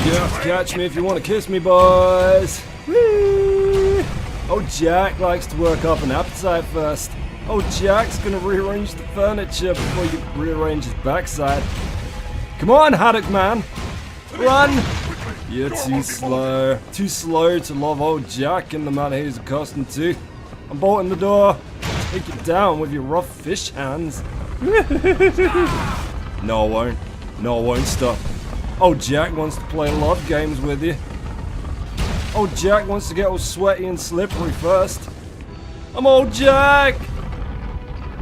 You have to catch me if you want to kiss me, boys. Whee! Oh, Jack likes to work up an appetite first. Oh, Jack's gonna rearrange the furniture before you rearrange his backside. Come on, Haddock man! Run! You're too slow. Too slow to love old Jack in the manner he's accustomed to. I'm bolting the door. Take it down with your rough fish hands. No, I won't. No, I won't stop. Oh, Jack wants to play love games with you. Oh, Jack wants to get all sweaty and slippery first. I'm old Jack!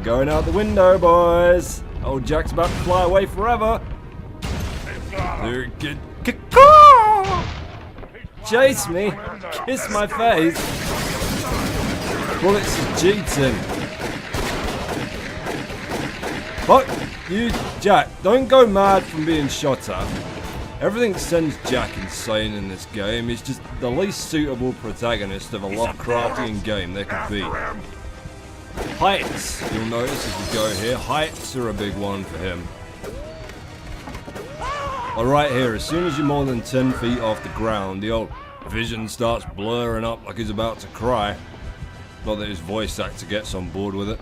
Going out the window, boys. Old Jack's about to fly away forever. Chase me. Kiss my face. Bullets are cheating. Fuck you, Jack. Don't go mad from being shot at. Everything sends Jack insane in this game. He's just the least suitable protagonist of a Lovecraftian game there could be. Heights, you'll notice as we go here, heights are a big one for him. Alright here, as soon as you're more than 10 feet off the ground, the old vision starts blurring up like he's about to cry. Not that his voice actor gets on board with it.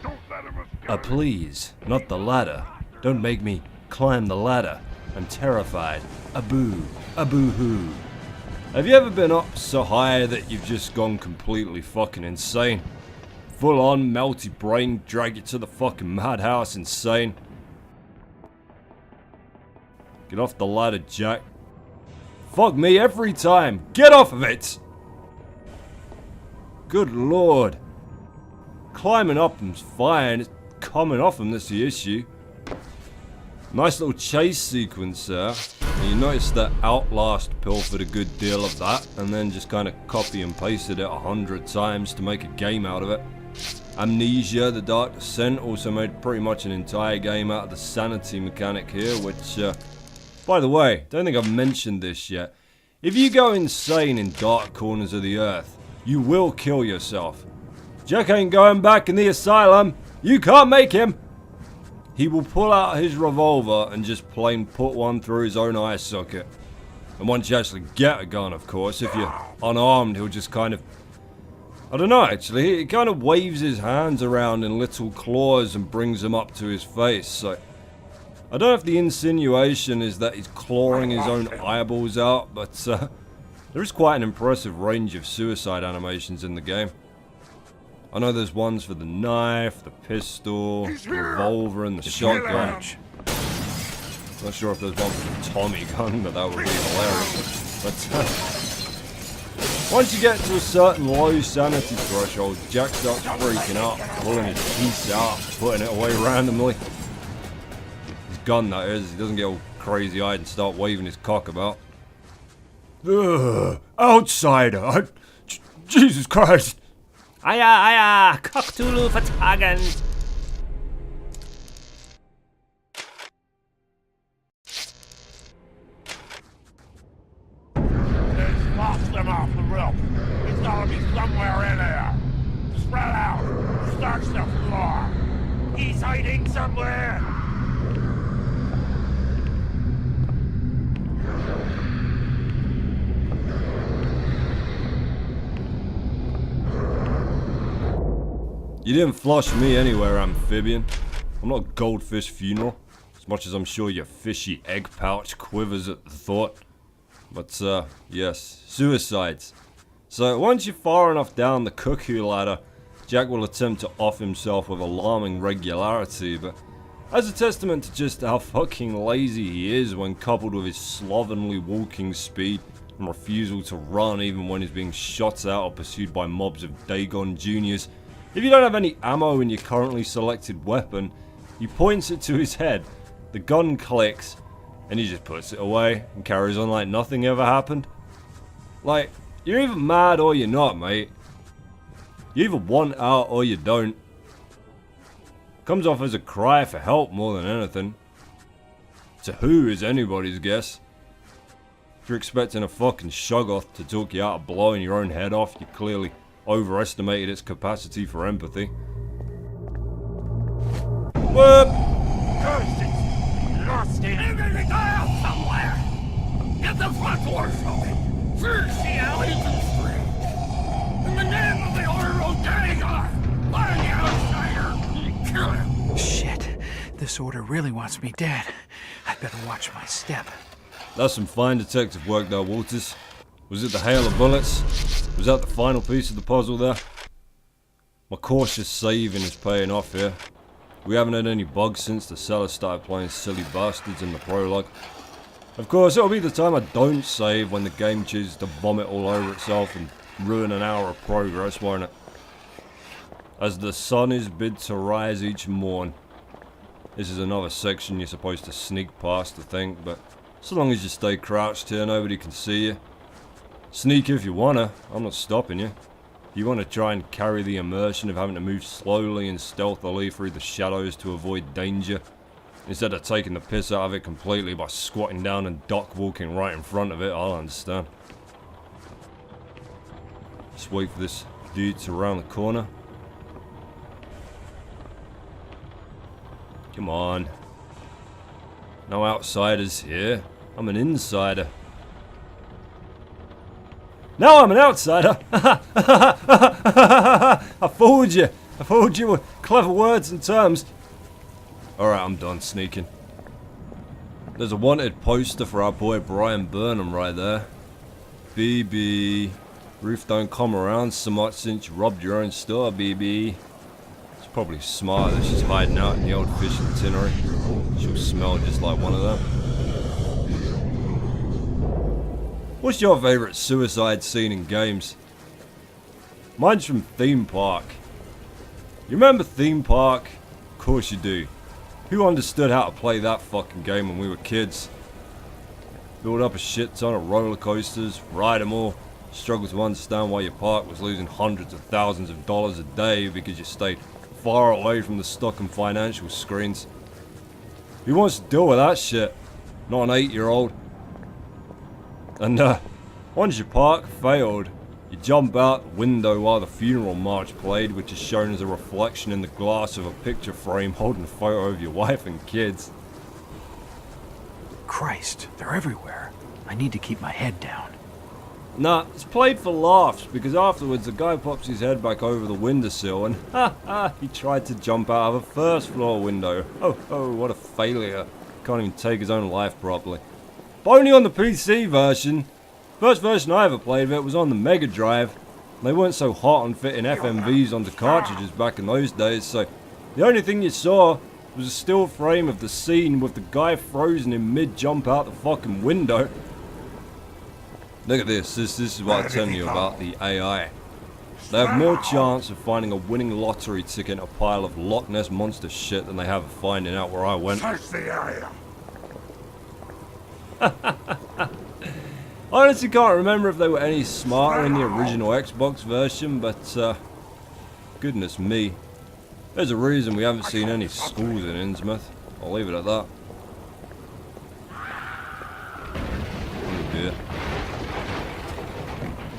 Please, not the ladder. Don't make me climb the ladder. I'm terrified. A boo-hoo. Have you ever been up so high that you've just gone completely fucking insane? Full on melty brain, drag you to the fucking madhouse insane. Get off the ladder, Jack. Fuck me every time. Get off of it! Good lord. Climbing up them's fine. It's coming off them that's the issue. Nice little chase sequence there. And you notice that Outlast pilfered a good deal of that and then just kind of copy and pasted it 100 times to make a game out of it. Amnesia, The Dark Descent also made pretty much an entire game out of the sanity mechanic here, which, by the way, don't think I've mentioned this yet. If you go insane in dark corners of the earth, you will kill yourself. Jack ain't going back in the asylum. You can't make him. He will pull out his revolver and just plain put one through his own eye socket. And once you actually get a gun, of course, if you're unarmed, he'll just kind of... I don't know, actually. He kind of waves his hands around in little claws and brings them up to his face, so... I don't know if the insinuation is that he's clawing his own eyeballs out, but there is quite an impressive range of suicide animations in the game. I know there's ones for the knife, the pistol, the revolver, and the shotgun. Not sure if there's one for the Tommy gun, but that would be hilarious. But once you get to a certain low sanity threshold, Jack starts freaking out, pulling his piece out, putting it away randomly. His gun, that is. He doesn't get all crazy-eyed and start waving his cock about. Ugh, outsider! Jesus Christ! Aya, CTHULHU vertagen. Let's lost them off the roof. It's gotta be somewhere in there. Spread out. Search the floor. He's hiding somewhere. You didn't flush me anywhere, amphibian. I'm not a goldfish funeral, as much as I'm sure your fishy egg pouch quivers at the thought. But, yes, suicides. So, once you're far enough down the cuckoo ladder, Jack will attempt to off himself with alarming regularity, but as a testament to just how fucking lazy he is when coupled with his slovenly walking speed and refusal to run even when he's being shot at or pursued by mobs of Dagon Juniors, if you don't have any ammo in your currently selected weapon, he points it to his head, the gun clicks, and he just puts it away and carries on like nothing ever happened. Like, you're either mad or you're not, mate. You either want out or you don't. Comes off as a cry for help more than anything. To who is anybody's guess. If you're expecting a fucking shoggoth to talk you out of blowing your own head off, you clearly overestimated its capacity for empathy. Whoop! Curse it! Lost it! You're gonna die out somewhere! You What the fuck for, Sully? Search the alleys and streets. In the name of the Order of Dagon, find the outsider and kill him. Shit. This order really wants me dead. I better watch my step. That's some fine detective work there, Walters. Was it the hail of bullets? Was that the final piece of the puzzle there? My cautious saving is paying off here. We haven't had any bugs since the seller started playing silly bastards in the prologue. Of course, it'll be the time I don't save when the game chooses to vomit all over itself and ruin an hour of progress, won't it? As the sun is bid to rise each morn. This is another section you're supposed to sneak past, I think, but so long as you stay crouched here, nobody can see you. Sneak if you wanna, I'm not stopping you. You want to try and carry the immersion of having to move slowly and stealthily through the shadows to avoid danger, instead of taking the piss out of it completely by squatting down and duck walking right in front of it, I'll understand. Just wait for this dude to round the corner. Come on. No outsiders here. I'm an insider. Now I'm an outsider! I fooled you! I fooled you with clever words and terms. Alright, I'm done sneaking. There's a wanted poster for our boy Brian Burnham right there. BB. Ruth don't come around so much since you robbed your own store, BB. It's probably smart that she's hiding out in the old fish itinerary. She'll smell just like one of them. What's your favourite suicide scene in games? Mine's from Theme Park. You remember Theme Park? Of course you do. Who understood how to play that fucking game when we were kids? Build up a shit ton of roller coasters, ride them all, struggle to understand why your park was losing hundreds of thousands of dollars a day because you stayed far away from the stock and financial screens. Who wants to deal with that shit? Not an 8-year-old. And once your park failed, you jump out the window while the funeral march played, which is shown as a reflection in the glass of a picture frame holding a photo of your wife and kids. Christ, they're everywhere. I need to keep my head down. Nah, it's played for laughs, because afterwards the guy pops his head back over the windowsill and he tried to jump out of a first floor window. Oh, what a failure. Can't even take his own life properly. But only on the PC version. First version I ever played of it was on the Mega Drive. They weren't so hot on fitting FMVs onto cartridges back in those days, so the only thing you saw was a still frame of the scene with the guy frozen in mid-jump out the fucking window. Look at this. This is what I'm telling you about the AI. They have more chance of finding a winning lottery ticket in a pile of Loch Ness Monster shit than they have of finding out where I went. Search the area. I honestly can't remember if they were any smarter in the original Xbox version, but goodness me. There's a reason we haven't seen any schools in Innsmouth. I'll leave it at that. Oh dear.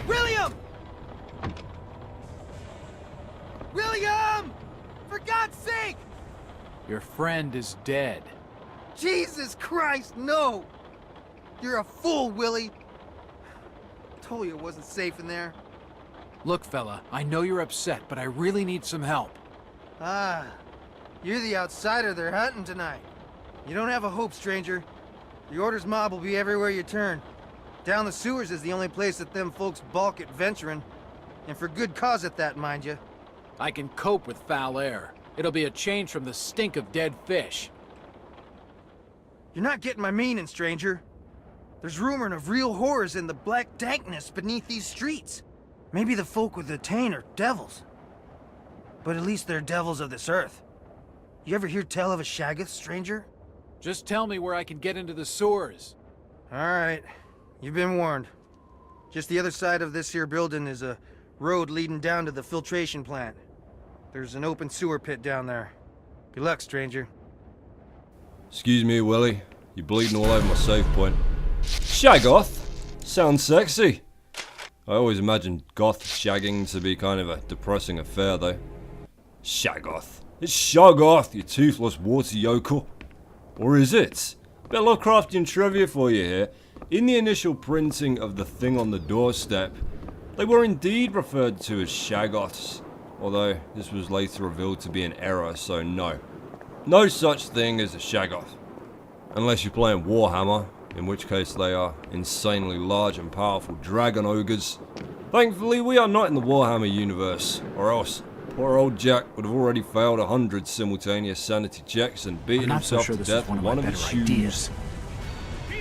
William! William! For God's sake! Your friend is dead. Jesus Christ, no! You're a fool, Willie. Told you it wasn't safe in there. Look, fella, I know you're upset, but I really need some help. Ah, you're the outsider they're hunting tonight. You don't have a hope, stranger. The Order's mob will be everywhere you turn. Down the sewers is the only place that them folks balk at venturing. And for good cause at that, mind you. I can cope with foul air. It'll be a change from the stink of dead fish. You're not getting my meaning, stranger. There's rumoring of real horrors in the black dankness beneath these streets. Maybe the folk with the Tain are devils. But at least they're devils of this earth. You ever hear tell of a Shaggoth, stranger? Just tell me where I can get into the sewers. Alright, you've been warned. Just the other side of this here building is a road leading down to the filtration plant. There's an open sewer pit down there. Good luck, stranger. Excuse me, Willie. You're bleeding all over my save point. Shaggoth? Sounds sexy. I always imagined goth shagging to be kind of a depressing affair, though. Shaggoth. It's Shoggoth, you toothless water yokel. Or is it? Bit of Lovecraftian trivia for you here. In the initial printing of the thing on the doorstep, they were indeed referred to as Shaggoths, although this was later revealed to be an error, so no. No such thing as a Shaggoth. Unless you're playing Warhammer, in which case they are insanely large and powerful dragon ogres. Thankfully, we are not in the Warhammer universe, or else poor old Jack would have already failed 100 simultaneous sanity checks and beaten himself to death with one of his shoes.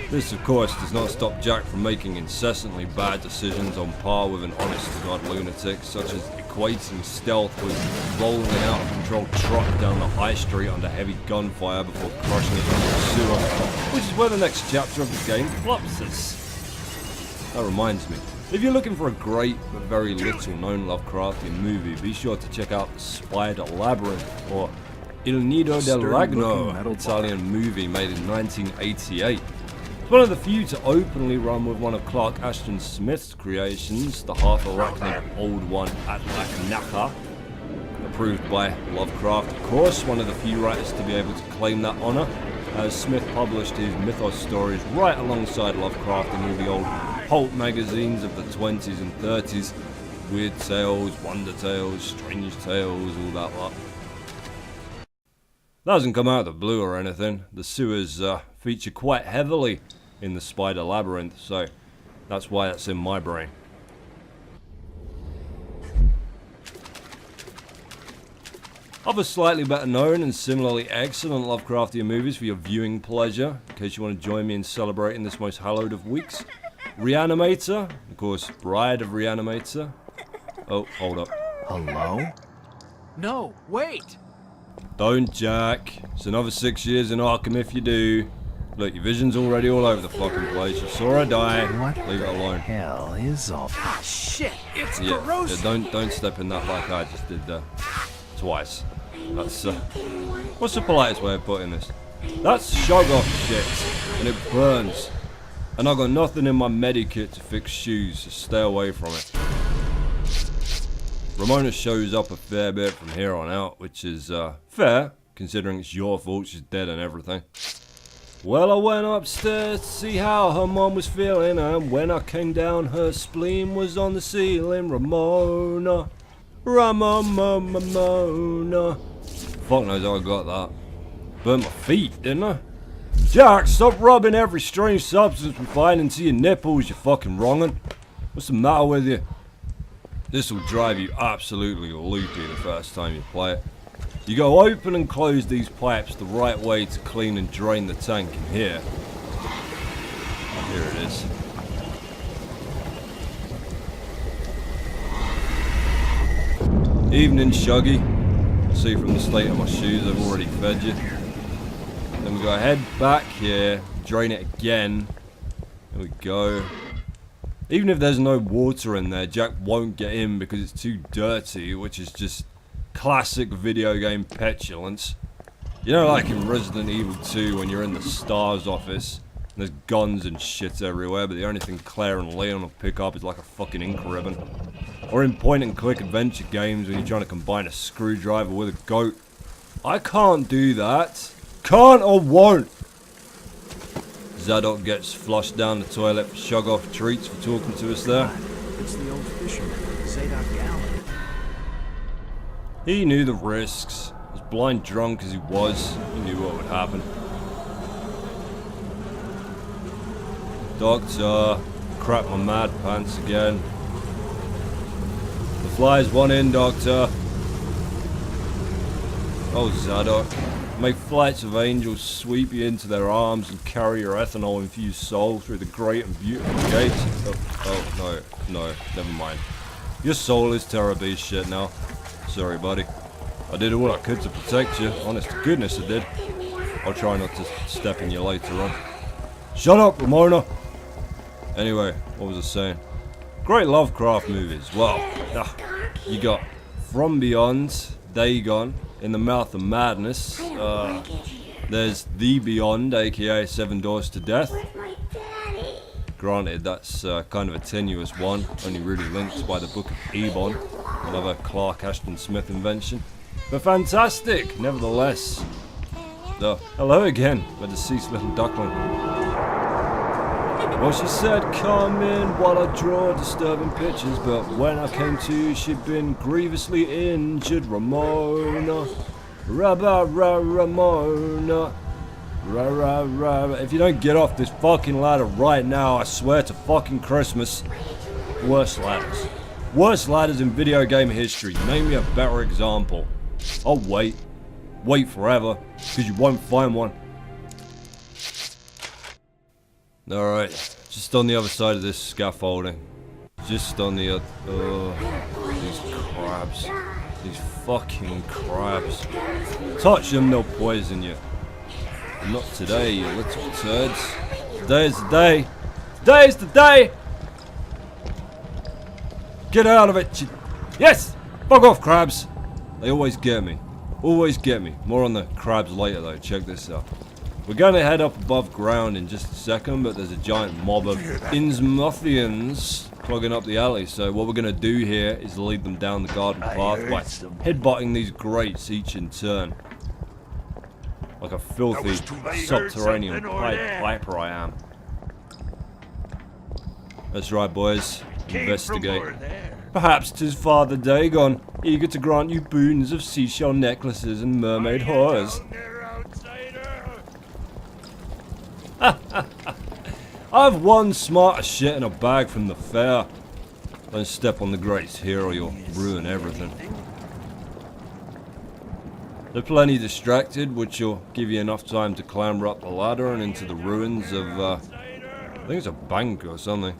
This, of course, does not stop Jack from making incessantly bad decisions on par with an honest-to-God lunatic, such as equating stealth with rolling an out-of-control truck down the high street under heavy gunfire before crushing it into the sewer, which is where the next chapter of the game flops us. That reminds me, if you're looking for a great but very little-known Lovecraftian movie, be sure to check out The Spider Labyrinth, or Il Nido del Ragno, Italian movie made in 1988. It's one of the few to openly run with one of Clark Ashton Smith's creations, the half-arachnid Old One Atlaknaka, approved by Lovecraft, of course, one of the few writers to be able to claim that honour, as Smith published his mythos stories right alongside Lovecraft in all the old pulp magazines of the 20s and 30s, Weird Tales, Wonder Tales, Strange Tales, all that lot. That doesn't come out of the blue or anything. The sewers feature quite heavily in the Spider Labyrinth, so that's why that's in my brain. Other slightly better known and similarly excellent Lovecraftian movies for your viewing pleasure, in case you want to join me in celebrating this most hallowed of weeks. Reanimator, of course, Bride of Reanimator. Oh, hold up. Hello? No, wait! Don't, Jack. It's another 6 years in Arkham if you do. Look, your vision's already all over the fucking place. You saw her die. Leave it alone. Hell is all. Ah, shit! It's Yeah, corrosive! don't step in that like I just did there. Twice. That's, what's the politest way of putting this? That's Shoggoth shit, and it burns. And I got nothing in my medikit to fix shoes, so stay away from it. Ramona shows up a fair bit from here on out, which is fair, considering it's your fault she's dead and everything. Well, I went upstairs to see how her mom was feeling, and when I came down, her spleen was on the ceiling. Ramona, Ramona. Fuck knows how I got that. Burnt my feet, didn't I? Jack, stop rubbing every strange substance we find into your nipples, you fucking wrong'un. What's the matter with you? This will drive you absolutely loopy the first time you play it. You go open and close these pipes the right way to clean and drain the tank in here. Here it is. Evening, Shuggy. See from the state of my shoes I've already fed you. Then we go head back here, drain it again. There we go. Even if there's no water in there, Jack won't get in because it's too dirty, which is just classic video game petulance. You know, like in Resident Evil 2 when you're in the STARS office and there's guns and shit everywhere, but the only thing Claire and Leon will pick up is like a fucking ink ribbon. Or in point and click adventure games when you're trying to combine a screwdriver with a goat. I can't do that. Can't or won't. Zadok gets flushed down the toilet for Shoggoth treats for talking to us there. It's the old fisherman, Zadok Gallen. He knew the risks. As blind drunk as he was, he knew what would happen. Doctor, crap my mad pants again. The fly's one in, Doctor. Oh, Zadok. May flights of angels sweep you into their arms and carry your ethanol-infused soul through the great and beautiful gates. Oh, no, never mind. Your soul is Terra Beast shit now. Sorry, buddy. I did all I could to protect you. Honest to goodness, I did. I'll try not to step in you later on. Shut up, Ramona! Anyway, what was I saying? Great Lovecraft movies. Well, you got From Beyond, Dagon, In the Mouth of Madness. There's The Beyond, aka Seven Doors to Death. Granted, that's kind of a tenuous one, only really linked by the Book of Ebon, another Clark Ashton Smith invention. But fantastic, nevertheless. Hello again, my deceased little duckling. Well, she said, come in while I draw disturbing pictures, but when I came to, she'd been grievously injured. Ramona. Ramona. If you don't get off this fucking ladder right now, I swear to fucking Christmas. Worst ladders. Worst ladders in video game history. Name me a better example. I'll wait. Wait forever, because you won't find one. Alright, just on the other side of this scaffolding. Just on the other... these crabs. These fucking crabs. Touch them, they'll poison you. Not today, you little turds. Today is the day. Today is the day! Get out of it, you... Yes! Fuck off, crabs! They always get me. Always get me. More on the crabs later, though. Check this out. We're going to head up above ground in just a second, but there's a giant mob of Innsmouthians clogging up the alley. So what we're going to do here is lead them down the garden path by headbutting these grates each in turn. Like a filthy subterranean piper I am. That's right, boys. Investigate. Perhaps 'tis Father Dagon, eager to grant you boons of seashell necklaces and mermaid whores. I've one smarter shit in a bag from the fair. Don't step on the grates here or you'll ruin everything. They're plenty distracted, which will give you enough time to clamber up the ladder and into the ruins of, I think it's a bank or something.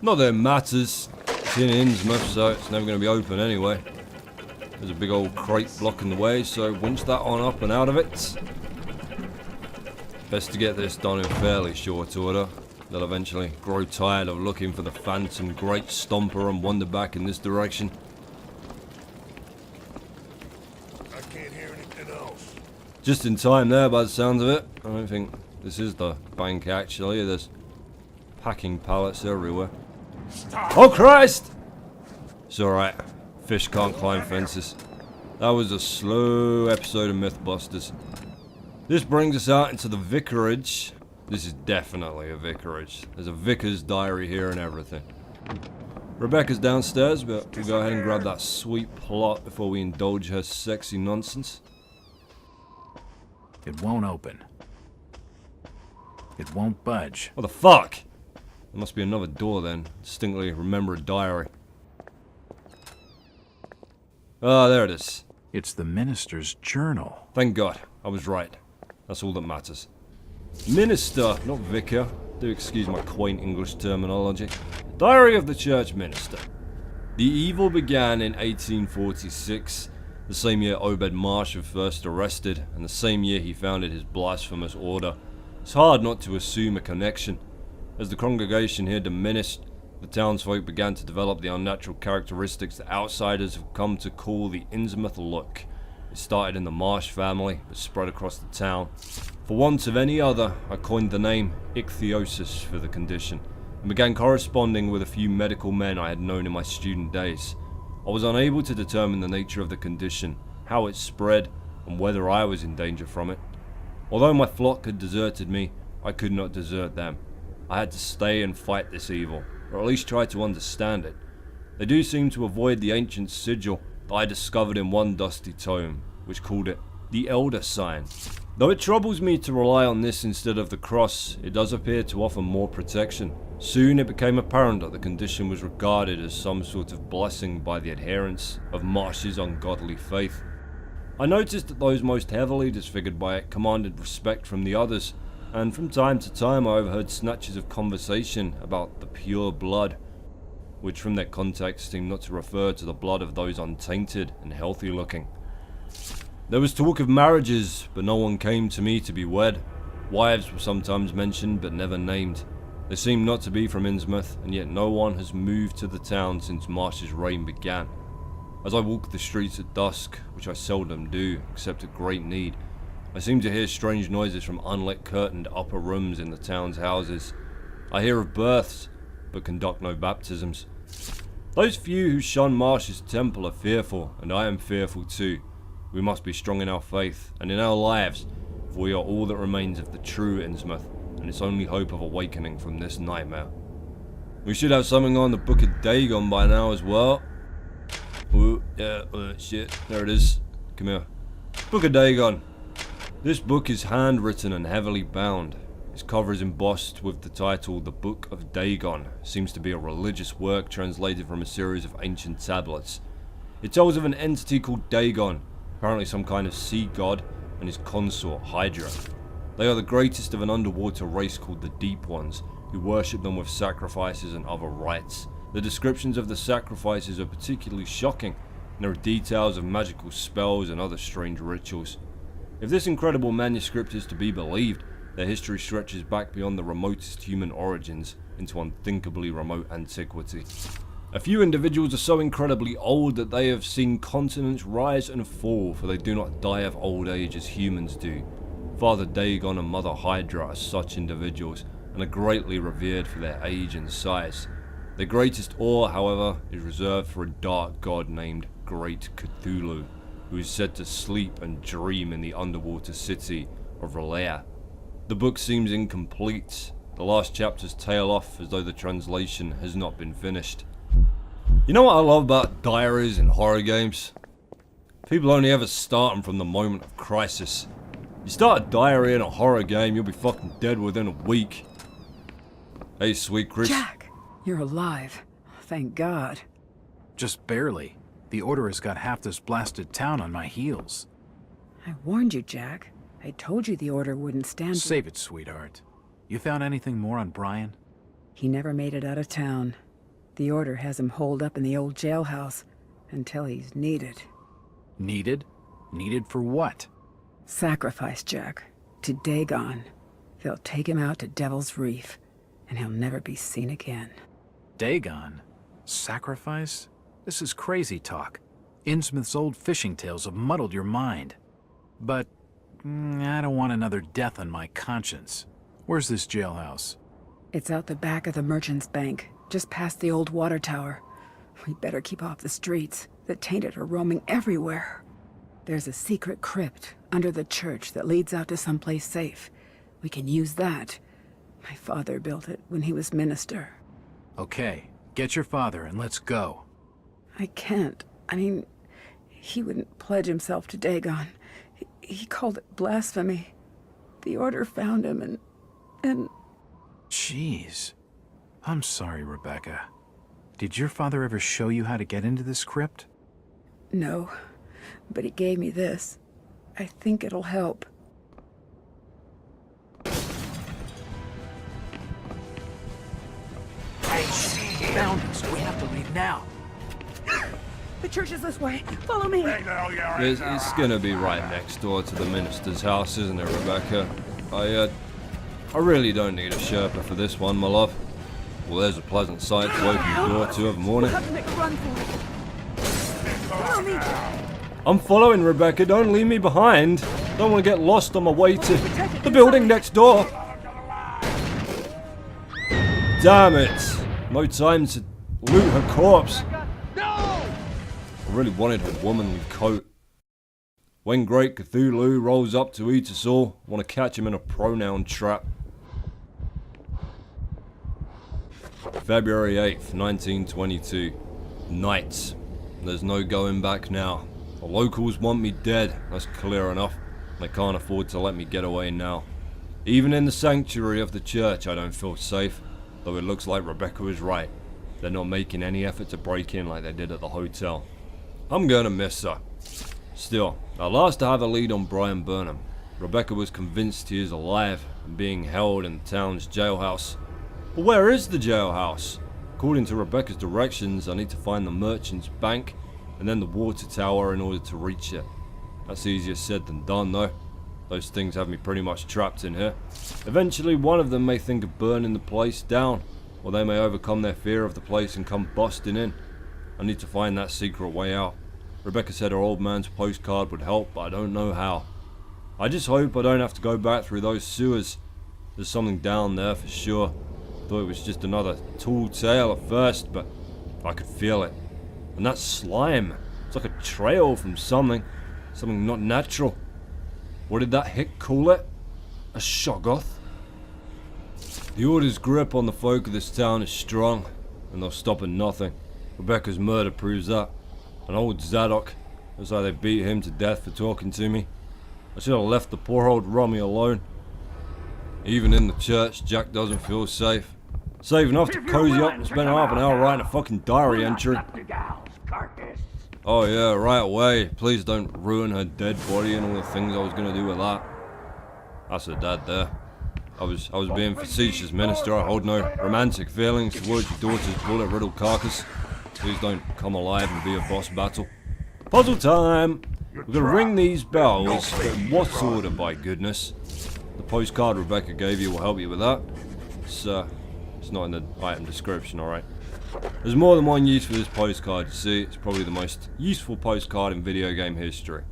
Not that it matters. It's in Innsmouth, so it's never going to be open anyway. There's a big old crate blocking the way, so winch that on up and out of it. Best to get this done in fairly short order. They'll eventually grow tired of looking for the phantom great stomper and wander back in this direction. I can't hear anything else. Just in time there by the sounds of it. I don't think this is the bank actually. There's packing pallets everywhere. Stop. Oh Christ! It's alright. Fish can't climb fences. That was a slow episode of Mythbusters. This brings us out into the vicarage. This is definitely a vicarage. There's a vicar's diary here and everything. Rebecca's downstairs, but we'll go ahead and grab that sweet plot before we indulge her sexy nonsense. It won't open. It won't budge. What the fuck? There must be another door then. Distinctly remember a diary. Ah, there it is. It's the minister's journal. Thank God. I was right. That's all that matters. Minister, not vicar. Do excuse my quaint English terminology. Diary of the church minister. The evil began in 1846, the same year Obed Marsh was first arrested, and the same year he founded his blasphemous order. It's hard not to assume a connection. As the congregation here diminished, the townsfolk began to develop the unnatural characteristics that outsiders have come to call the Innsmouth look. It started in the Marsh family, but spread across the town. For want of any other, I coined the name ichthyosis for the condition, and began corresponding with a few medical men I had known in my student days. I was unable to determine the nature of the condition, how it spread, and whether I was in danger from it. Although my flock had deserted me, I could not desert them. I had to stay and fight this evil, or at least try to understand it. They do seem to avoid the ancient sigil that I discovered in one dusty tome, which called it the Elder Sign. Though it troubles me to rely on this instead of the cross, it does appear to offer more protection. Soon it became apparent that the condition was regarded as some sort of blessing by the adherents of Marsh's ungodly faith. I noticed that those most heavily disfigured by it commanded respect from the others, and from time to time I overheard snatches of conversation about the pure blood, which from their context seemed not to refer to the blood of those untainted and healthy looking. There was talk of marriages, but no one came to me to be wed. Wives were sometimes mentioned, but never named. They seem not to be from Innsmouth, and yet no one has moved to the town since Marsh's reign began. As I walk the streets at dusk, which I seldom do, except at great need, I seem to hear strange noises from unlit curtained upper rooms in the town's houses. I hear of births, but conduct no baptisms. Those few who shun Marsh's temple are fearful, and I am fearful too. We must be strong in our faith, and in our lives, for we are all that remains of the true Innsmouth, and its only hope of awakening from this nightmare. We should have something on the Book of Dagon by now as well. Ooh, yeah, shit, there it is. Come here. Book of Dagon. This book is handwritten and heavily bound. Its cover is embossed with the title The Book of Dagon. Seems to be a religious work translated from a series of ancient tablets. It tells of an entity called Dagon, apparently some kind of sea god, and his consort Hydra. They are the greatest of an underwater race called the Deep Ones, who worship them with sacrifices and other rites. The descriptions of the sacrifices are particularly shocking, and there are details of magical spells and other strange rituals. If this incredible manuscript is to be believed, their history stretches back beyond the remotest human origins into unthinkably remote antiquity. A few individuals are so incredibly old that they have seen continents rise and fall, for they do not die of old age as humans do. Father Dagon and Mother Hydra are such individuals, and are greatly revered for their age and size. Their greatest awe, however, is reserved for a dark god named Great CTHULHU, who is said to sleep and dream in the underwater city of Relea. The book seems incomplete. The last chapters tail off as though the translation has not been finished. You know what I love about diaries in horror games? People only ever start them from the moment of crisis. You start a diary in a horror game, you'll be fucking dead within a week. Hey, sweet Chris. Jack, you're alive. Thank God. Just barely. The Order has got half this blasted town on my heels. I warned you, Jack. I told you the Order wouldn't stand. Save it, sweetheart. You found anything more on Brian? He never made it out of town. The Order has him holed up in the old jailhouse until he's needed. Needed? Needed for what? Sacrifice, Jack. To Dagon. They'll take him out to Devil's Reef, and he'll never be seen again. Dagon? Sacrifice? This is crazy talk. Innsmouth's old fishing tales have muddled your mind. But I don't want another death on my conscience. Where's this jailhouse? It's out the back of the Merchant's Bank, just past the old water tower. We better keep off the streets. The tainted are roaming everywhere. There's a secret crypt under the church that leads out to someplace safe. We can use that. My father built it when he was minister. Okay, get your father and let's go. I can't. I mean, he wouldn't pledge himself to Dagon. He called it blasphemy. The Order found him and... Jeez. I'm sorry, Rebecca. Did your father ever show you how to get into this crypt? No, but he gave me this. I think it'll help. Found us. We have to leave now. The church is this way. Follow me. It's gonna be right next door to the minister's house, isn't it, Rebecca? I really don't need a Sherpa for this one, my love. Well, there's a pleasant sight to open the door to of morning. We'll have to make a run for it. Follow me. I'm following, Rebecca. Don't leave me behind. Don't want to get lost on my way to the building next door. Damn it. No time to loot her corpse. I really wanted her womanly coat. When Great CTHULHU rolls up to eat us all, I want to catch him in a pronoun trap. February 8th, 1922. Night. There's no going back now. The locals want me dead, that's clear enough. They can't afford to let me get away now. Even in the sanctuary of the church I don't feel safe, though it looks like Rebecca was right. They're not making any effort to break in like they did at the hotel. I'm gonna miss her. Still, at last I have a lead on Brian Burnham. Rebecca was convinced he is alive and being held in the town's jailhouse. But where is the jailhouse? According to Rebecca's directions, I need to find the Merchant's Bank and then the water tower in order to reach it. That's easier said than done though. Those things have me pretty much trapped in here. Eventually one of them may think of burning the place down, or they may overcome their fear of the place and come busting in. I need to find that secret way out. Rebecca said her old man's postcard would help, but I don't know how. I just hope I don't have to go back through those sewers. There's something down there for sure. Thought it was just another tall tale at first, but I could feel it. And that slime, it's like a trail from something not natural. What did that hick call it? A shoggoth? The Order's grip on the folk of this town is strong, and they'll stop at nothing. Rebecca's murder proves that. And old Zadok, looks like they beat him to death for talking to me. I should have left the poor old Rummy alone. Even in the church, Jack doesn't feel safe. Safe enough to cozy up and spend half an hour writing a fucking diary entry. Oh yeah, right away. Please don't ruin her dead body and all the things I was gonna do with that. That's her dad there. I was being facetious, Minister. I hold no romantic feelings towards your daughter's bullet-riddled carcass. Please don't come alive and be a boss battle. Puzzle time! We're gonna ring these bells, but in what order, by goodness? The postcard Rebecca gave you will help you with that. It's not in the item description, alright? There's more than one use for this postcard, you see. It's probably the most useful postcard in video game history.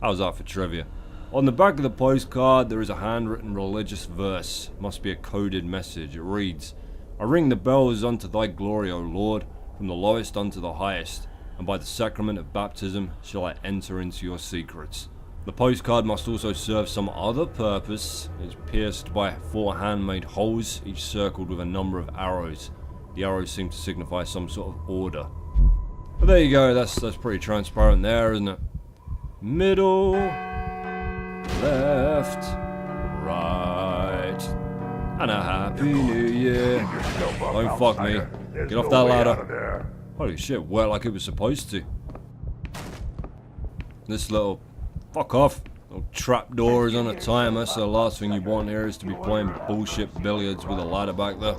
How's that for trivia? On the back of the postcard, there is a handwritten religious verse. Must be a coded message. It reads, I ring the bells unto thy glory, O Lord, from the lowest unto the highest, and by the sacrament of baptism shall I enter into your secrets. The postcard must also serve some other purpose. It is pierced by 4 handmade holes, each circled with a number of arrows. The arrows seem to signify some sort of order. But there you go, that's pretty transparent there, isn't it? Middle, left, right, and a happy new year. Don't fuck me. Get off that ladder. Holy shit, worked like it was supposed to. This little... fuck off. Little trapdoor is on a timer, so the last thing you want here is to be playing bullshit billiards with a ladder back there.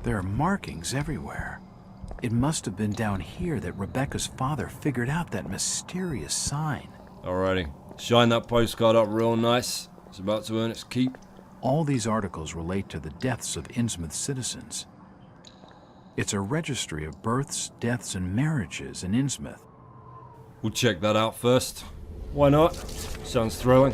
There are markings everywhere. It must have been down here that Rebecca's father figured out that mysterious sign. Alrighty. Shine that postcard up real nice. It's about to earn its keep. All these articles relate to the deaths of Innsmouth citizens. It's a registry of births, deaths, and marriages in Innsmouth. We'll check that out first. Why not? Sounds thrilling.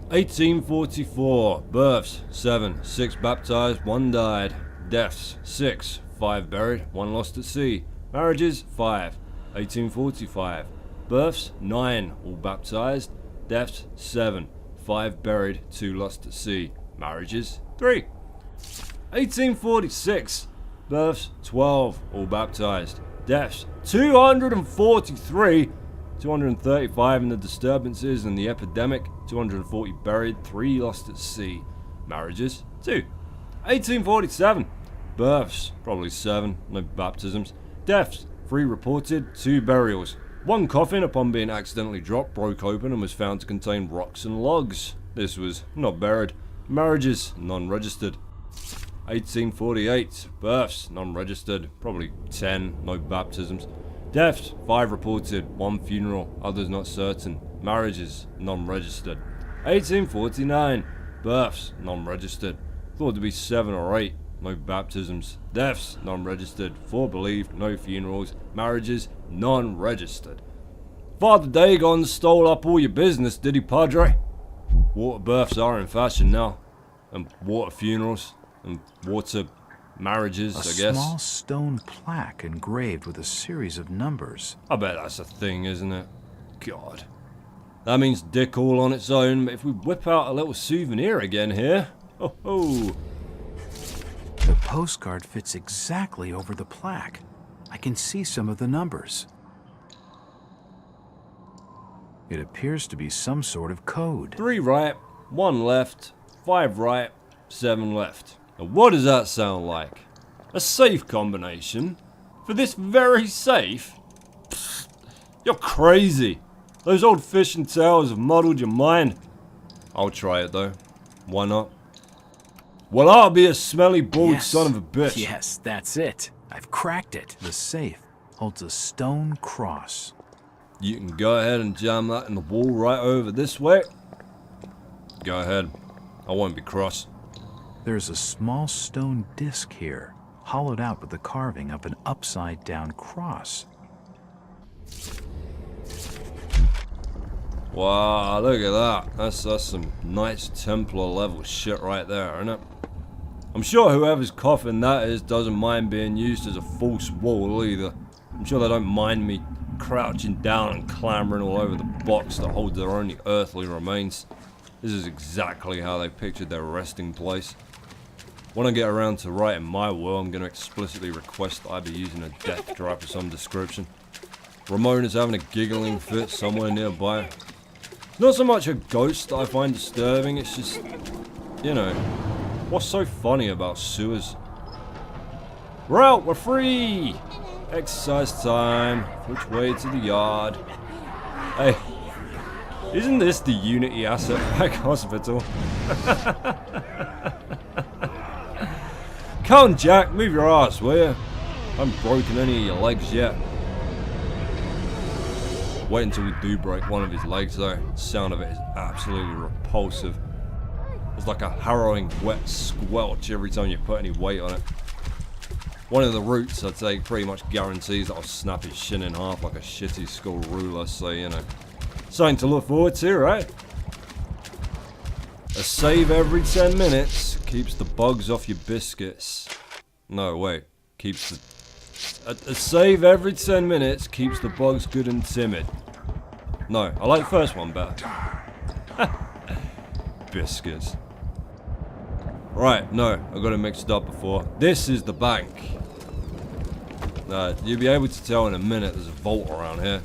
1844. Births, 7. 6 baptized, 1 died. Deaths, 6. 5 buried, 1 lost at sea. Marriages, 5. 1845. Births, 9. All baptized. Deaths, 7. 5 buried, 2 lost at sea. Marriages, 3. 1846. Births, 12. All baptized. Deaths, 243. 235 in the disturbances and the epidemic. 240 buried, 3 lost at sea. Marriages, 2. 1847. Births, probably 7. No baptisms. Deaths, 3 reported, 2 burials. 1 coffin, upon being accidentally dropped, broke open and was found to contain rocks and logs. This was not buried. Marriages, non-registered. 1848. Births, non-registered. Probably 10. No baptisms. Deaths, 5 reported. 1 funeral. Others not certain. Marriages, non-registered. 1849. Births, non-registered. Thought to be 7 or 8. No baptisms. Deaths, non-registered. 4 believed. No funerals. Marriages, non-registered. Father Dagon stole up all your business, did he, Padre? Water births are in fashion now. And water funerals. And water marriages, I guess. A small stone plaque engraved with a series of numbers. I bet that's a thing, isn't it? God. That means dick all on its own, but if we whip out a little souvenir again here... Oh ho! The postcard fits exactly over the plaque. I can see some of the numbers. It appears to be some sort of code. 3 right, 1 left, 5 right, 7 left. Now what does that sound like? A safe combination? For this very safe? Pfft, you're crazy. Those old fishing tales have muddled your mind. I'll try it though. Why not? Well, I'll be a smelly, bald son of a bitch. Yes, that's it. I've cracked it. The safe holds a stone cross. You can go ahead and jam that in the wall right over this way. Go ahead. I won't be cross. There's a small stone disc here, hollowed out with the carving of an upside-down cross. Wow, look at that. That's some nice Templar level shit right there, isn't it? I'm sure whoever's coffin that is doesn't mind being used as a false wall either. I'm sure they don't mind me crouching down and clambering all over the box that holds their only earthly remains. This is exactly how they pictured their resting place. When I get around to writing my will, I'm going to explicitly request that I be using a death trap of some description. Ramona's having a giggling fit somewhere nearby. It's not so much a ghost that I find disturbing, it's just, you know, what's so funny about sewers? We're out, we're free! Exercise time. Which way to the yard? Hey, isn't this the Unity Asset Pack Hospital? Come on, Jack, move your ass, will you? I haven't broken any of your legs yet. Wait until we do break one of his legs, though. The sound of it is absolutely repulsive. It's like a harrowing wet squelch every time you put any weight on it. One of the routes I take pretty much guarantees that I'll snap his shin in half like a shitty school ruler, so you know. Something to look forward to, right? A save every 10 minutes keeps the bugs off your biscuits. No, wait. Keeps the... A save every 10 minutes keeps the bugs good and timid. No, I like the first one better. Biscuits. Right, no, I got it mixed up before. This is the bank. You'll be able to tell in a minute there's a vault around here.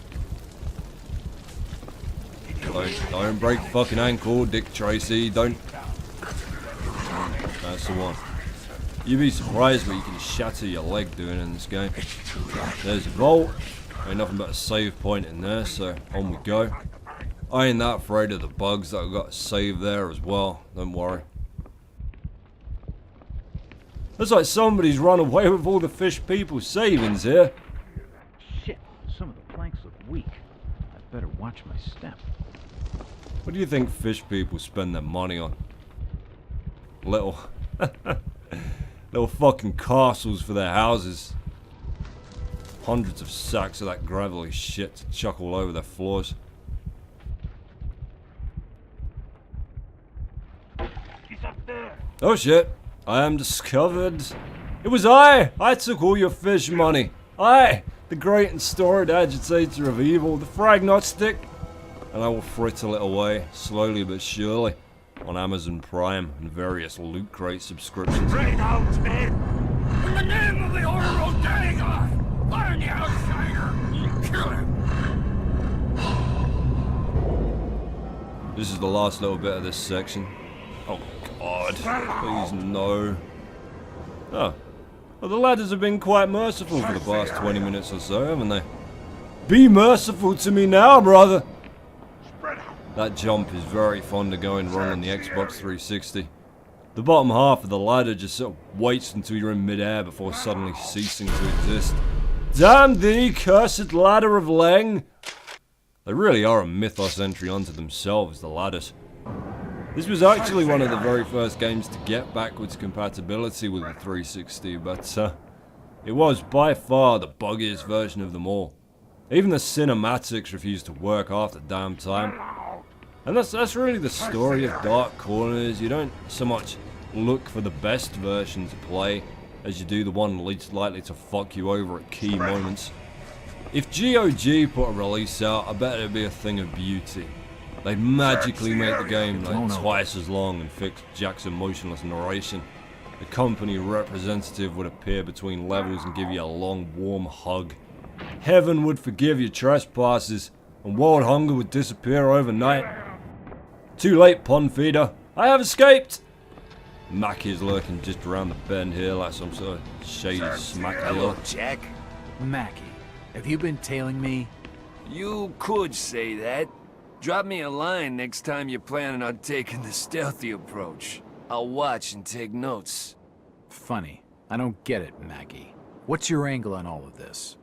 Don't break your fucking ankle, Dick Tracy, don't. That's the one. You'd be surprised what you can shatter your leg doing in this game. There's a vault. Ain't nothing but a save point in there, so on we go. I ain't that afraid of the bugs that I've got to save there as well, don't worry. Looks like somebody's run away with all the fish people's savings here. Shit, some of the planks look weak. I'd better watch my step. What do you think fish people spend their money on? Little fucking castles for their houses. Hundreds of sacks of that gravelly shit to chuck all over their floors. He's up there. Oh shit, I am discovered. It was I took all your fish money. I, the great and storied agitator of evil, the Fragnostic. And I will frittle it away, slowly but surely, on Amazon Prime and various Loot Crate subscriptions. Right out, man! In the name of the Order of Dagon! Find the outsider! Kill him! This is the last little bit of this section. Oh god, please no. Oh, well the ladders have been quite merciful for the past 20 minutes or so, haven't they? Be merciful to me now, brother! That jump is very fond of going wrong on the Xbox 360. The bottom half of the ladder just sort of waits until you're in midair before suddenly ceasing to exist. Damn thee, cursed ladder of Leng! They really are a mythos entry unto themselves, the ladders. This was actually one of the very first games to get backwards compatibility with the 360, but it was by far the buggiest version of them all. Even the cinematics refused to work half the damn time. And that's really the story of Dark Corners. You don't so much look for the best version to play as you do the one least likely to fuck you over at key moments. If GOG put a release out, I bet it'd be a thing of beauty. They'd magically make the game like twice as long and fix Jack's emotionless narration. The company representative would appear between levels and give you a long warm hug. Heaven would forgive your trespasses and world hunger would disappear overnight. Too late, pond feeder. I have escaped! Mackie is lurking just around the bend here like some sort of shady smack dealer. Jack. Mackie, have you been tailing me? You could say that. Drop me a line next time you're planning on taking the stealthy approach. I'll watch and take notes. Funny. I don't get it, Mackie. What's your angle on all of this?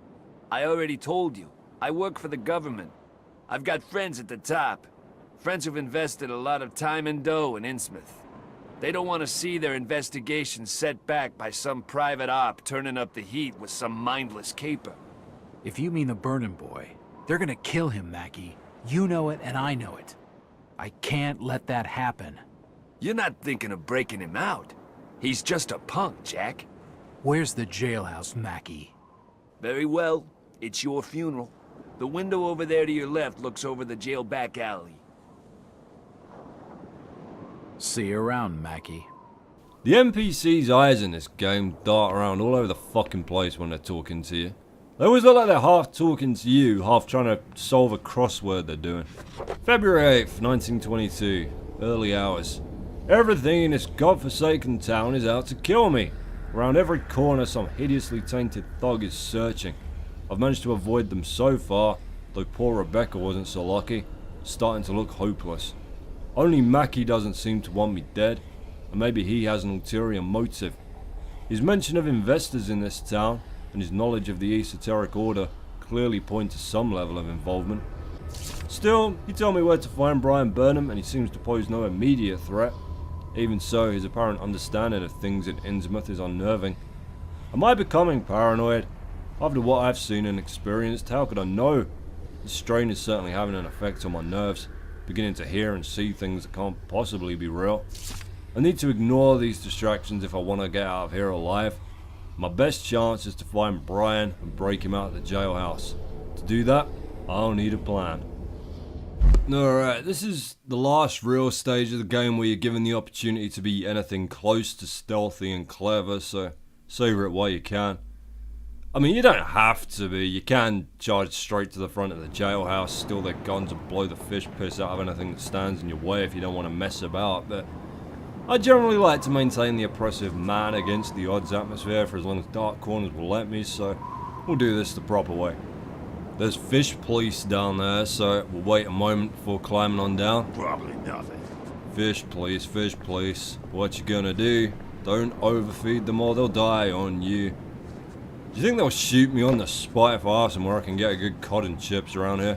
I already told you. I work for the government. I've got friends at the top. Friends who've invested a lot of time and dough in Innsmouth. They don't want to see their investigation set back by some private op turning up the heat with some mindless caper. If you mean the Burnin' Boy, they're gonna kill him, Mackie. You know it and I know it. I can't let that happen. You're not thinking of breaking him out. He's just a punk, Jack. Where's the jailhouse, Mackie? Very well. It's your funeral. The window over there to your left looks over the jail back alley. See you around, Mackie. The NPC's eyes in this game dart around all over the fucking place when they're talking to you. They always look like they're half talking to you, half trying to solve a crossword they're doing. February 8th, 1922. Early hours. Everything in this godforsaken town is out to kill me. Around every corner some hideously tainted thug is searching. I've managed to avoid them so far, though poor Rebecca wasn't so lucky. Starting to look hopeless. Only Mackie doesn't seem to want me dead, and maybe he has an ulterior motive. His mention of investors in this town, and his knowledge of the esoteric order, clearly point to some level of involvement. Still, he told me where to find Brian Burnham, and he seems to pose no immediate threat. Even so, his apparent understanding of things in Innsmouth is unnerving. Am I becoming paranoid? After what I've seen and experienced, how could I know? The strain is certainly having an effect on my nerves, beginning to hear and see things that can't possibly be real. I need to ignore these distractions if I want to get out of here alive. My best chance is to find Brian and break him out of the jailhouse. To do that, I'll need a plan. Alright, this is the last real stage of the game where you're given the opportunity to be anything close to stealthy and clever, so savor it while you can. I mean, you don't have to be. You can charge straight to the front of the jailhouse, steal their guns and blow the fish piss out of anything that stands in your way if you don't want to mess about, but I generally like to maintain the oppressive man against the odds atmosphere for as long as dark corners will let me, so we'll do this the proper way. There's fish police down there, so we'll wait a moment before climbing on down. Probably nothing. Fish police, what you gonna do? Don't overfeed them or they'll die on you. Do you think they'll shoot me on the spot if I ask them where I can get a good cod and chips around here?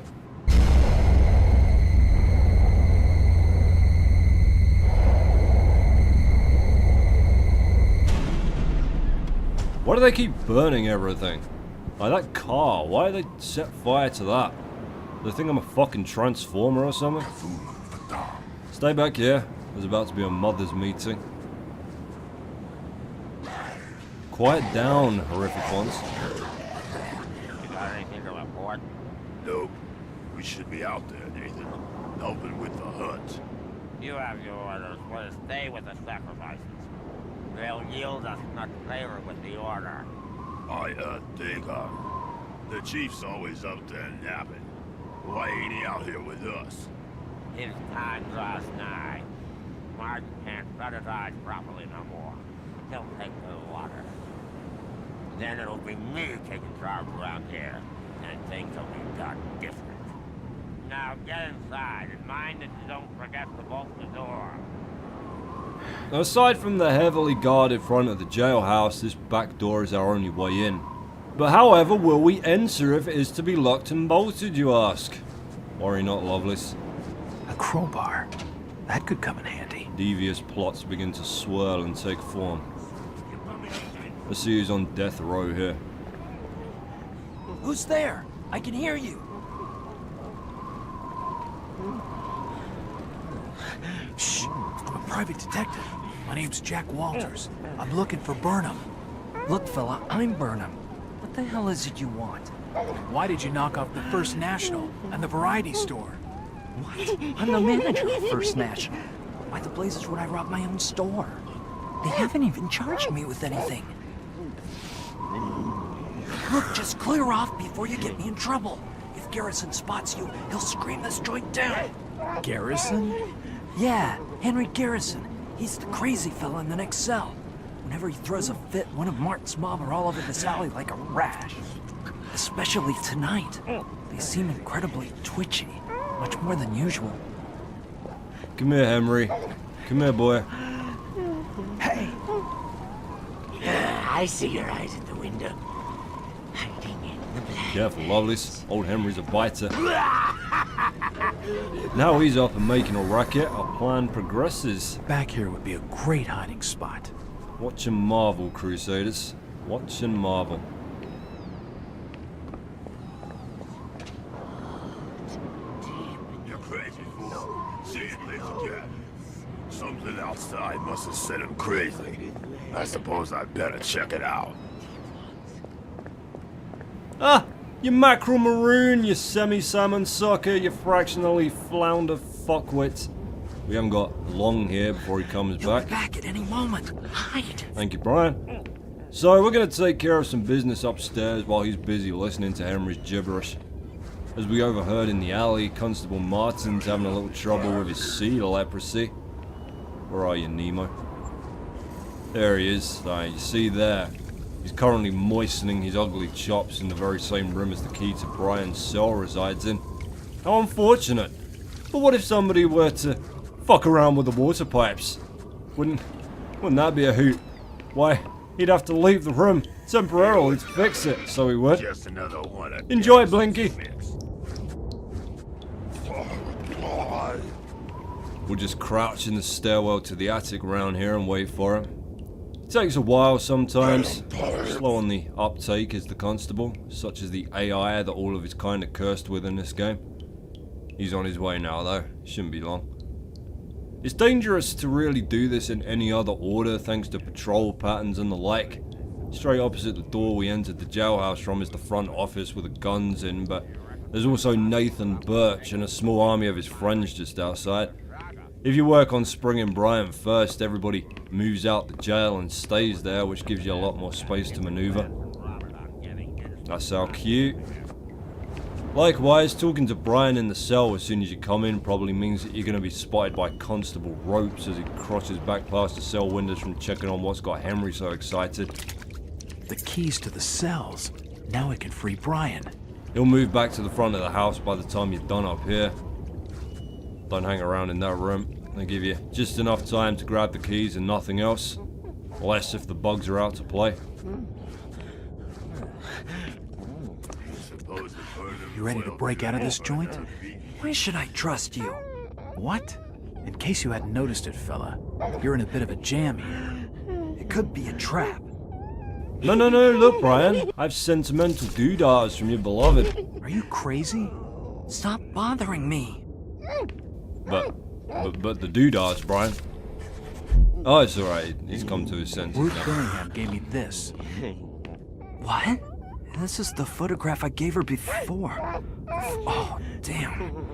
Why do they keep burning everything? Like that car, why do they set fire to that? Do they think I'm a fucking transformer or something? Stay back here, there's about to be a mother's meeting. Quiet down, horrific ones. You got anything to report? Nope. We should be out there, Nathan. Helping with the hunt. You have your orders. We'll stay with the sacrifices. They'll yield us much favor with the order. Dig on. The chief's always up there napping. Why ain't he out here with us? His time draws nigh. Martin can't shut his eyes properly no more. He'll take to the water. Then it'll be me taking charge around here, and things will be done different. Now get inside, and mind that you don't forget to bolt the door. Now, aside from the heavily guarded front of the jailhouse, this back door is our only way in. But however will we enter if it is to be locked and bolted, you ask? Worry not, Lovelace. A crowbar. That could come in handy. Devious plots begin to swirl and take form. Let's see who's on death row here. Who's there? I can hear you. Shh! I'm a private detective. My name's Jack Walters. I'm looking for Burnham. Look, fella, I'm Burnham. What the hell is it you want? Why did you knock off the First National and the variety store? What? I'm the manager of First National. Why the blazes would I rob my own store? They haven't even charged me with anything. Look, just clear off before you get me in trouble. If Garrison spots you, he'll scream this joint down. Garrison? Yeah, Henry Garrison. He's the crazy fella in the next cell. Whenever he throws a fit, one of Martin's mob are all over this alley like a rash. Especially tonight. They seem incredibly twitchy, much more than usual. Come here, Henry. Come here, boy. Hey! I see your eyes at the window. Hiding in the black. Careful, Lovelace. Old Henry's a biter. Now he's up and making a racket, our plan progresses. Back here would be a great hiding spot. Watch and marvel, Crusaders. Watch and marvel. You crazy fool. See it later, Jack. Something outside must have set him crazy. I suppose I'd better check it out. Ah! You mackerel maroon, you semi-salmon sucker, you fractionally flounder fuckwit. We haven't got long here before he comes He'll back. be back at any moment. Hide. Thank you, Brian. So, we're going to take care of some business upstairs while he's busy listening to Henry's gibberish. As we overheard in the alley, Constable Martin's having a little trouble with his sea leprosy. Where are you, Nemo? There he is. You see there. He's currently moistening his ugly chops in the very same room as the key to Brian's cell resides in. How unfortunate. But what if somebody were to fuck around with the water pipes? Wouldn't that be a hoot? Why, he'd have to leave the room temporarily to fix it, so he would. Just another one of Enjoy, Dennis's Blinky. mix. We'll just crouch in the stairwell to the attic round here and wait for him. It takes a while sometimes. Slow on the uptake is the constable, such as the AI that all of his kind are cursed with in this game. He's on his way now though, shouldn't be long. It's dangerous to really do this in any other order thanks to patrol patterns and the like. Straight opposite the door we entered the jailhouse from is the front office with the guns in, but there's also Nathan Birch and a small army of his friends just outside. If you work on Spring and Brian first, everybody moves out the jail and stays there, which gives you a lot more space to maneuver. That's how cute. Likewise, talking to Brian in the cell as soon as you come in probably means that you're going to be spotted by Constable Ropes as he crosses back past the cell windows from checking on what's got Henry so excited. The keys to the cells. Now I can free Brian. He'll move back to the front of the house by the time you're done up here. Don't hang around in that room. They give you just enough time to grab the keys and nothing else. Less if the bugs are out to play. You ready to break out of this joint? Why should I trust you? What? In case you hadn't noticed it, fella, you're in a bit of a jam here. It could be a trap. No, look, Brian. I've sentimental doodahs from your beloved. Are you crazy? Stop bothering me. But the doodahs, Brian. Oh, it's alright. He's come to his senses Ruth now. Billingham gave me this. What? This is the photograph I gave her before. Oh, damn.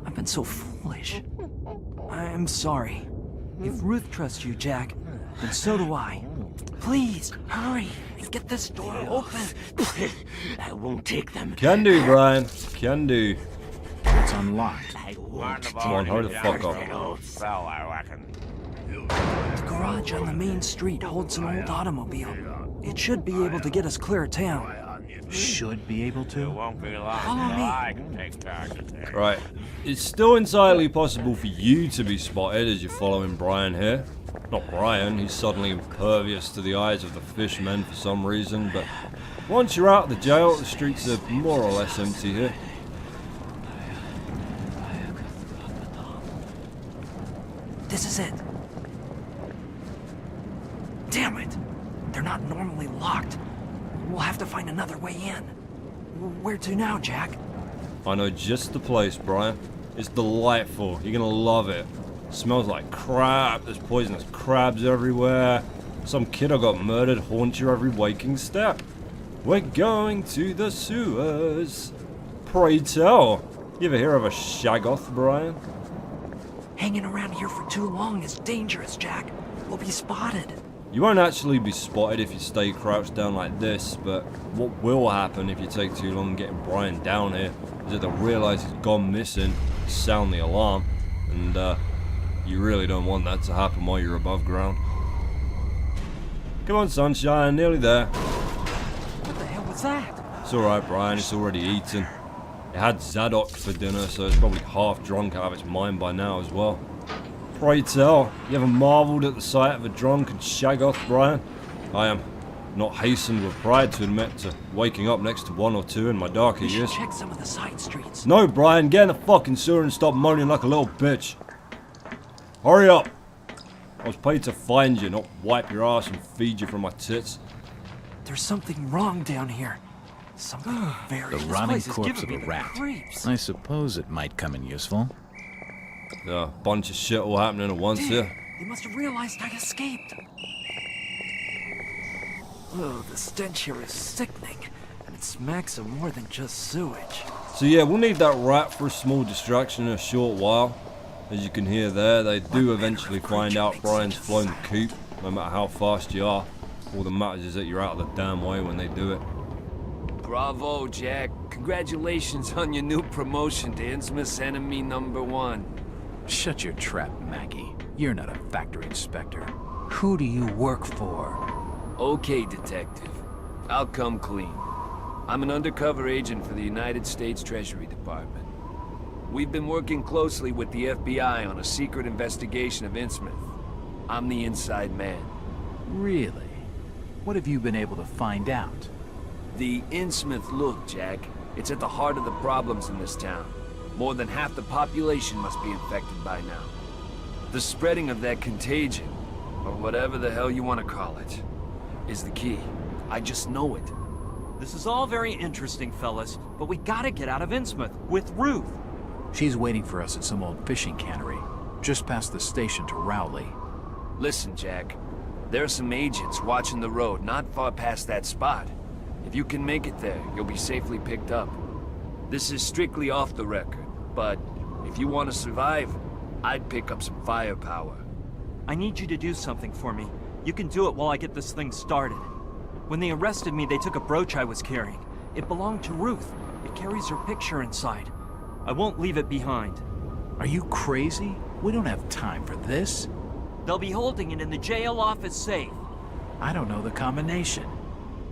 I've been so foolish. I'm sorry. If Ruth trusts you, Jack, then so do I. Please, hurry and get this door open. I won't take them. Can do, Brian. Can do. It's unlocked. Come on, hurry the fuck up. I reckon. The garage on the main street holds an old automobile. It should be able to get us clear of town. Should be able to. Won't be long Follow until me. I can take charge of things. Right. It's still entirely possible for you to be spotted as you're following Brian here. Not Brian, he's suddenly impervious to the eyes of the fishmen for some reason, but once you're out of the jail, the streets are more or less empty here. This is it. Damn it! They're not normally locked. We'll have to find another way in. Where to now, Jack? I know just the place, Brian. It's delightful. You're gonna love it. Smells like crap. There's poisonous crabs everywhere. Some kiddo got murdered haunts your every waking step. We're going to the sewers. Pray tell. You ever hear of a Shaggoth, Brian? Hanging around here for too long is dangerous, Jack. We'll be spotted. You won't actually be spotted if you stay crouched down like this, but what will happen if you take too long getting Brian down here is that they'll realize he's gone missing, sound the alarm, and you really don't want that to happen while you're above ground. Come on, sunshine, nearly there. What the hell was that? It's alright, Brian, it's already eaten. It had Zadok for dinner, so it's probably half drunk out of its mind by now as well. Pray tell, you ever marvelled at the sight of a drunken Shaggoth, Brian? I am not hastened with pride to admit to waking up next to one or two in my darker We should years. check some of the side streets. No, Brian, get in the fucking sewer and stop moaning like a little bitch. Hurry up. I was paid to find you, not wipe your ass and feed you from my tits. There's something wrong down here. Something very... The This rotting place is corpse giving of me a the rat. creeps. I suppose it might come in useful. A bunch of shit all happening at once Damn, here. they must have realized I escaped. Oh, the stench here is sickening. And It smacks of more than just sewage. So yeah, we'll need that rat for a small distraction in a short while. As you can hear there, they do eventually find out Brian's flown the coop, no matter how fast you are. All that matters is that you're out of the damn way when they do it. Bravo, Jack. Congratulations on your new promotion to Innsmouth's enemy #1. Shut your trap, Mackie. You're not a factory inspector. Who do you work for? Okay, detective. I'll come clean. I'm an undercover agent for the United States Treasury Department. We've been working closely with the FBI on a secret investigation of Innsmouth. I'm the inside man. Really? What have you been able to find out? The Innsmouth look, Jack. It's at the heart of the problems in this town. More than half the population must be infected by now. The spreading of that contagion, or whatever the hell you want to call it, is the key. I just know it. This is all very interesting, fellas, but we gotta get out of Innsmouth with Ruth. She's waiting for us at some old fishing cannery, just past the station to Rowley. Listen, Jack. There are some agents watching the road not far past that spot. If you can make it there, you'll be safely picked up. This is strictly off the record, but if you want to survive, I'd pick up some firepower. I need you to do something for me. You can do it while I get this thing started. When they arrested me, they took a brooch I was carrying. It belonged to Ruth. It carries her picture inside. I won't leave it behind. Are you crazy? We don't have time for this. They'll be holding it in the jail office safe. I don't know the combination.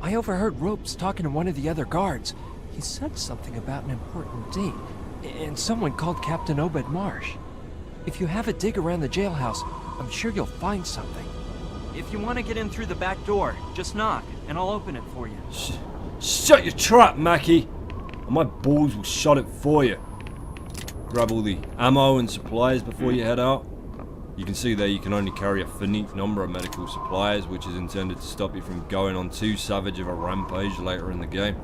I overheard Ropes talking to one of the other guards. He said something about an important date, and someone called Captain Obed Marsh. If you have a dig around the jailhouse, I'm sure you'll find something. If you want to get in through the back door, just knock, and I'll open it for you. Shut your trap, Mackie! And my balls will shut it for you. Grab all the ammo and supplies before you head out. You can see there you can only carry a finite number of medical supplies, which is intended to stop you from going on too savage of a rampage later in the game.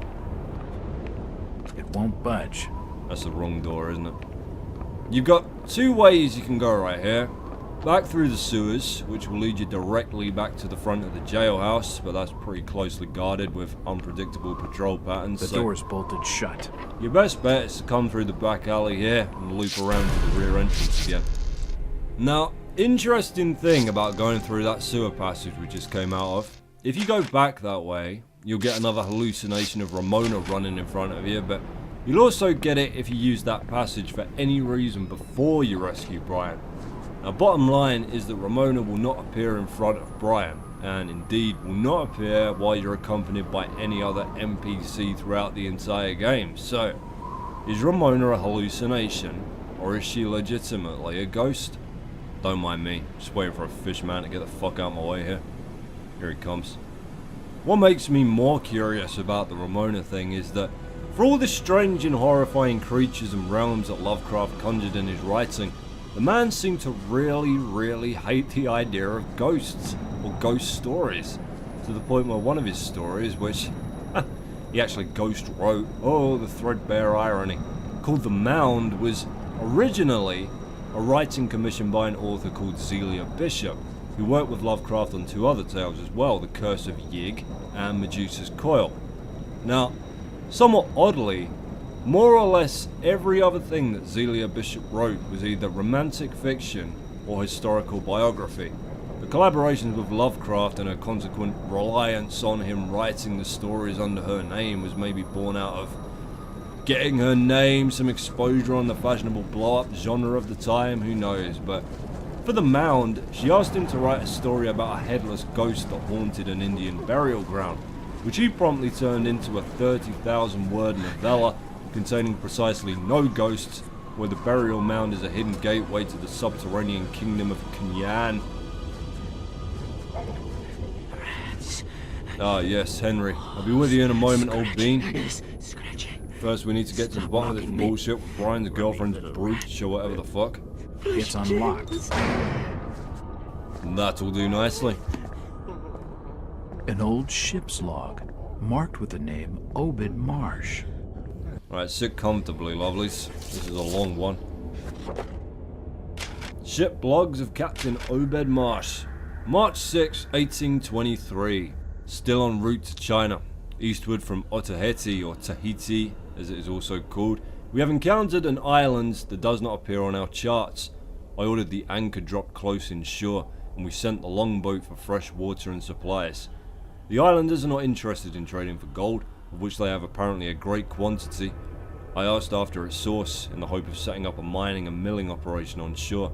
It won't budge. That's the wrong door, isn't it? You've got two ways you can go right here. Back through the sewers, which will lead you directly back to the front of the jailhouse, but that's pretty closely guarded with unpredictable patrol patterns. The door's bolted shut. Your best bet is to come through the back alley here and loop around to the rear entrance again. Now, interesting thing about going through that sewer passage we just came out of, if you go back that way, you'll get another hallucination of Ramona running in front of you, but you'll also get it if you use that passage for any reason before you rescue Brian. Now, bottom line is that Ramona will not appear in front of Brian, and indeed will not appear while you're accompanied by any other NPC throughout the entire game. So, is Ramona a hallucination, or is she legitimately a ghost? Don't mind me, just waiting for a fish man to get the fuck out of my way here. Here he comes. What makes me more curious about the Ramona thing is that, for all the strange and horrifying creatures and realms that Lovecraft conjured in his writing, the man seemed to really hate the idea of ghosts, or ghost stories, to the point where one of his stories, which he actually ghost wrote, oh the threadbare irony, called The Mound, was originally a writing commissioned by an author called Zelia Bishop, who worked with Lovecraft on two other tales as well, The Curse of Yig and Medusa's Coil. Now, somewhat oddly, more or less every other thing that Zelia Bishop wrote was either romantic fiction or historical biography. The collaborations with Lovecraft and her consequent reliance on him writing the stories under her name was maybe born out of getting her name some exposure on the fashionable blow-up genre of the time, who knows, but for The Mound, she asked him to write a story about a headless ghost that haunted an Indian burial ground, which he promptly turned into a 30,000 word novella containing precisely no ghosts, where the burial mound is a hidden gateway to the subterranean kingdom of Kunyan. Ah yes, Henry. I'll be with you in a moment, old bean. First we need to get to the bottom of this bullshit with Brian's girlfriend's brooch or whatever the fuck. It's unlocked. That'll do nicely. An old ship's log, marked with the name Obed Marsh. Right, sit comfortably, lovelies. This is a long one. Ship logs of Captain Obed Marsh. March 6, 1823. Still en route to China. Eastward from Otaheite, or Tahiti as it is also called, we have encountered an island that does not appear on our charts. I ordered the anchor dropped close inshore, and we sent the longboat for fresh water and supplies. The islanders are not interested in trading for gold, of which they have apparently a great quantity. I asked after its source in the hope of setting up a mining and milling operation on shore.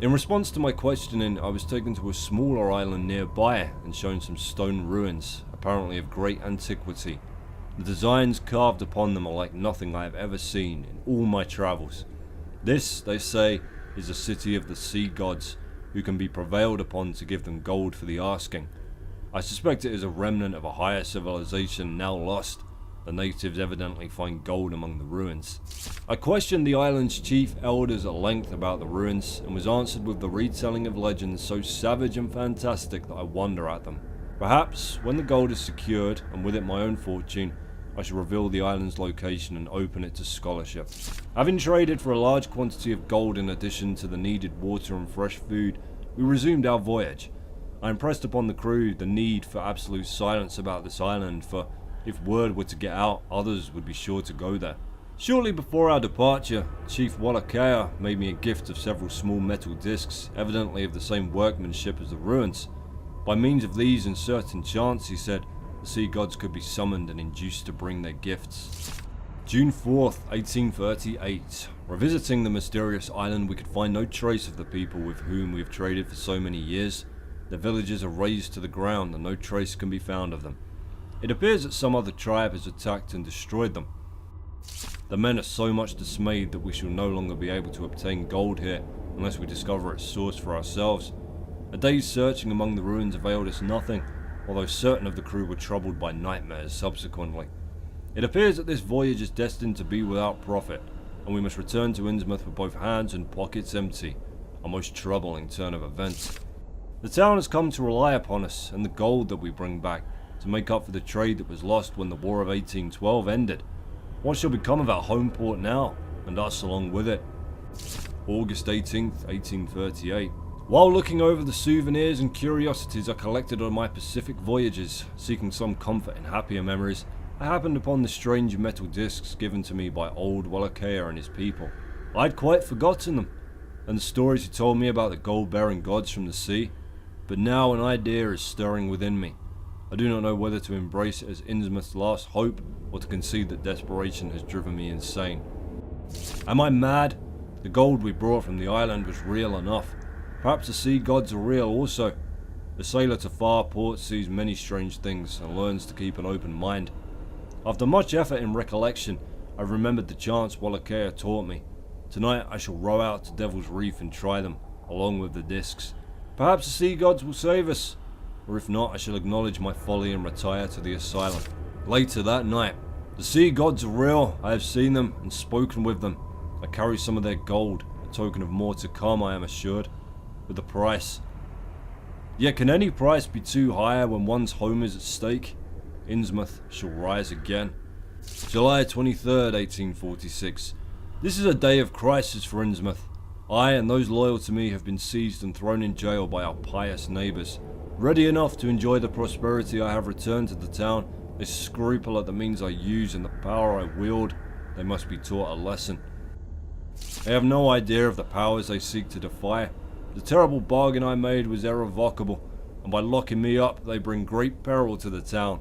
In response to my questioning, I was taken to a smaller island nearby and shown some stone ruins, apparently of great antiquity. The designs carved upon them are like nothing I have ever seen in all my travels. This, they say, is the city of the sea gods, who can be prevailed upon to give them gold for the asking. I suspect it is a remnant of a higher civilization now lost. The natives evidently find gold among the ruins. I questioned the island's chief elders at length about the ruins, and was answered with the retelling of legends so savage and fantastic that I wonder at them. Perhaps, when the gold is secured, and with it my own fortune, I shall reveal the island's location and open it to scholarship. Having traded for a large quantity of gold in addition to the needed water and fresh food, we resumed our voyage. I impressed upon the crew the need for absolute silence about this island, for if word were to get out, others would be sure to go there. Shortly before our departure, Chief Wallachia made me a gift of several small metal discs, evidently of the same workmanship as the ruins. By means of these and certain chants, he said, the sea gods could be summoned and induced to bring their gifts. June 4th, 1838. Revisiting the mysterious island, we could find no trace of the people with whom we have traded for so many years. Their villages are razed to the ground and no trace can be found of them. It appears that some other tribe has attacked and destroyed them. The men are so much dismayed that we shall no longer be able to obtain gold here unless we discover its source for ourselves. A day's searching among the ruins availed us nothing, although certain of the crew were troubled by nightmares subsequently. It appears that this voyage is destined to be without profit, and we must return to Innsmouth with both hands and pockets empty, a most troubling turn of events. The town has come to rely upon us and the gold that we bring back to make up for the trade that was lost when the War of 1812 ended. What shall become of our home port now, and us along with it? August 18th, 1838. While looking over the souvenirs and curiosities I collected on my Pacific voyages, seeking some comfort in happier memories, I happened upon the strange metal discs given to me by old Wallachia and his people. I had quite forgotten them, and the stories he told me about the gold-bearing gods from the sea, but now an idea is stirring within me. I do not know whether to embrace it as Innsmouth's last hope, or to concede that desperation has driven me insane. Am I mad? The gold we brought from the island was real enough. Perhaps the sea gods are real also. The sailor to far ports sees many strange things and learns to keep an open mind. After much effort in recollection, I remembered the chants Wallachia taught me. Tonight I shall row out to Devil's Reef and try them, along with the discs. Perhaps the sea gods will save us, or if not, I shall acknowledge my folly and retire to the asylum. Later that night, the sea gods are real. I have seen them and spoken with them. I carry some of their gold, a token of more to come, I am assured, with a price. Yet can any price be too high when one's home is at stake? Innsmouth shall rise again. July 23rd, 1846. This is a day of crisis for Innsmouth. I and those loyal to me have been seized and thrown in jail by our pious neighbours. Ready enough to enjoy the prosperity I have returned to the town, they scruple at the means I use and the power I wield. They must be taught a lesson. They have no idea of the powers they seek to defy. The terrible bargain I made was irrevocable, and by locking me up they bring great peril to the town,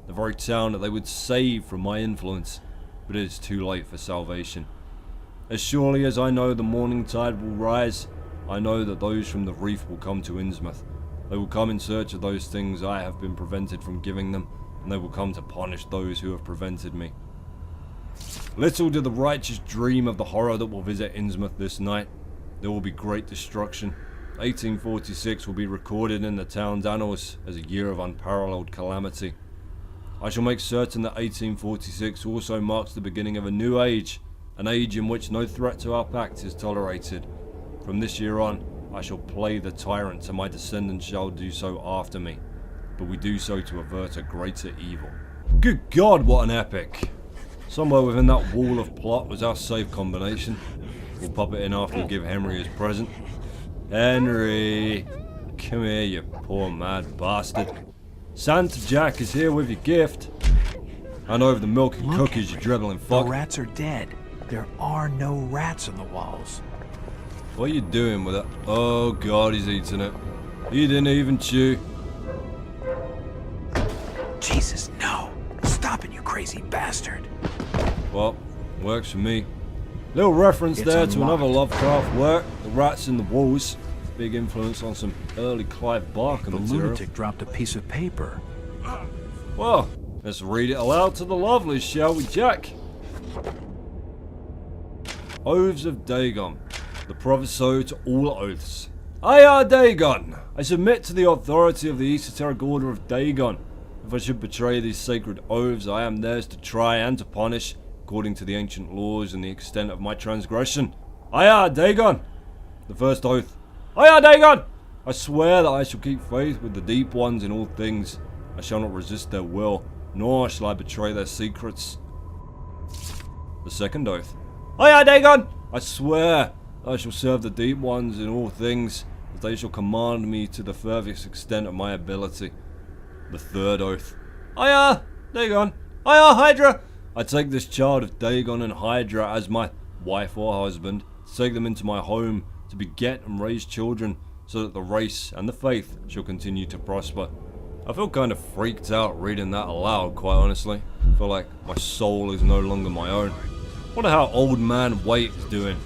the very town that they would save from my influence, but it is too late for salvation. As surely as I know the morning tide will rise, I know that those from the reef will come to Innsmouth. They will come in search of those things I have been prevented from giving them, and they will come to punish those who have prevented me. Little do the righteous dream of the horror that will visit Innsmouth this night. There will be great destruction. 1846 will be recorded in the town's annals as a year of unparalleled calamity. I shall make certain that 1846 also marks the beginning of a new age, an age in which no threat to our pact is tolerated. From this year on, I shall play the tyrant, and my descendants shall do so after me, but we do so to avert a greater evil. Good God, what an epic! Somewhere within that wall of plot was our safe combination. We'll pop it in after we give Henry his present. Henry! Come here, you poor mad bastard. Santa Jack is here with your gift. And over the milk and Look, cookies, you Henry, dribbling the fuck. rats are dead. There are no rats on the walls. What are you doing with it? Oh god, he's eating it. He didn't even chew. Jesus, no. Stop it, you crazy bastard. Well, works for me. Little reference It's there to unlocked. another Lovecraft work, The Rats in the Walls. Big influence on some early Clive Barker The material. lunatic dropped a piece of paper. Well, let's read it aloud to the lovelies, shall we, Jack? Oaths of Dagon. The proviso to all oaths. Aya Dagon! I submit to the authority of the esoteric order of Dagon. If I should betray these sacred oaths, I am theirs to try and to punish, according to the ancient laws and the extent of my transgression. Aya Dagon! The first oath. Aya Dagon! I swear that I shall keep faith with the deep ones in all things. I shall not resist their will, nor shall I betray their secrets. The second oath. Aya Dagon! I swear that I shall serve the deep ones in all things, that they shall command me to the furthest extent of my ability. The third oath. Aya Dagon! Aya Hydra! I take this child of Dagon and Hydra as my wife or husband, to take them into my home, to beget and raise children, so that the race and the faith shall continue to prosper. I feel kind of freaked out reading that aloud, quite honestly. I feel like my soul is no longer my own. Wonder how old man Waite is doing.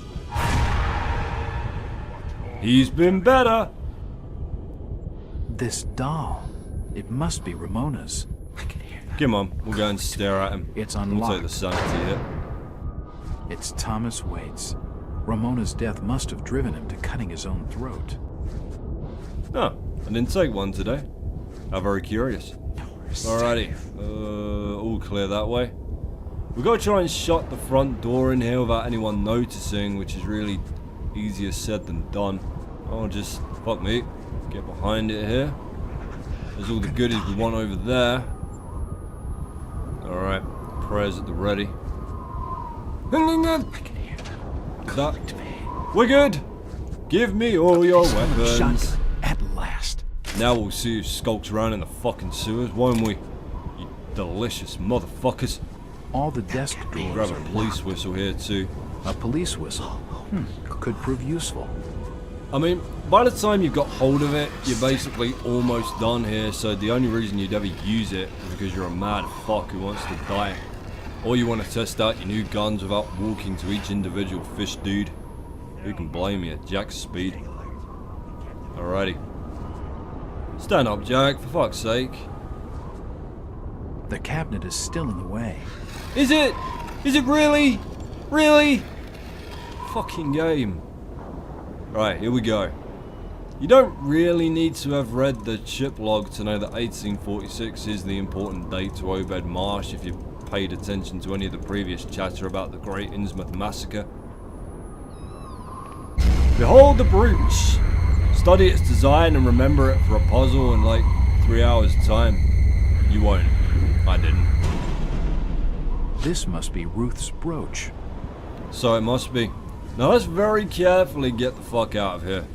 He's been better. This doll. It must be Ramona's. I can hear that. Come on, we'll go and stare at him. It's We'll unlocked. take the sanity hit. It's Thomas Waite's. Ramona's death must have driven him to cutting his own throat. No, I didn't take one today. How very curious. Alrighty, all clear that way. We've got to try and shut the front door in here without anyone noticing, which is really easier said than done. I'll just, fuck me, get behind it here. There's all the goodies we want over there. Alright, prayers at the ready. That, we're good! Give me all your weapons. Shotgun. At last. Now we'll see who skulks around in the fucking sewers, won't we? You delicious motherfuckers. All the desk drawers Grab are a police locked. whistle here too. A police whistle. Could prove useful. I mean, by the time you've got hold of it, you're basically almost done here, so the only reason you'd ever use it is because you're a mad fuck who wants to die. Or you want to test out your new guns without walking to each individual fish dude. Who can blame you at Jack's speed? Alrighty. Stand up, Jack, for fuck's sake. The cabinet is still in the way. Is it? Is it really? Really? Fucking game. Right, here we go. You don't really need to have read the ship log to know that 1846 is the important date to Obed Marsh if you paid attention to any of the previous chatter about the Great Innsmouth Massacre. Behold the brooch! Study its design and remember it for a puzzle in like 3 hours time. You won't. I didn't. This must be Ruth's brooch. So it must be. Now let's very carefully get the fuck out of here.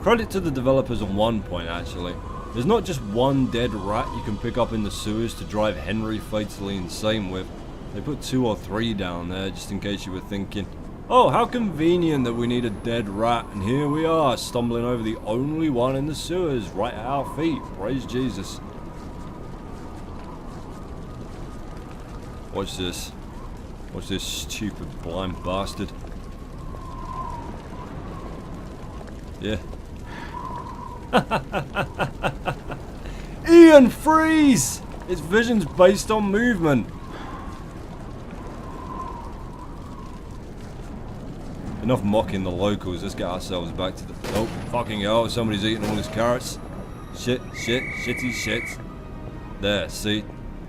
Credit to the developers on one point actually. There's not just one dead rat you can pick up in the sewers to drive Henry fatally insane with. They put 2 or 3 down there just in case you were thinking, oh, how convenient that we need a dead rat, and here we are stumbling over the only one in the sewers right at our feet. Praise Jesus. Watch this. Watch this stupid blind bastard. Yeah. Ian, freeze! Its vision's based on movement. Enough mocking the locals, let's get ourselves back to the... Oh, fucking hell, somebody's eating all his carrots. Shit, shitty shit. There, see?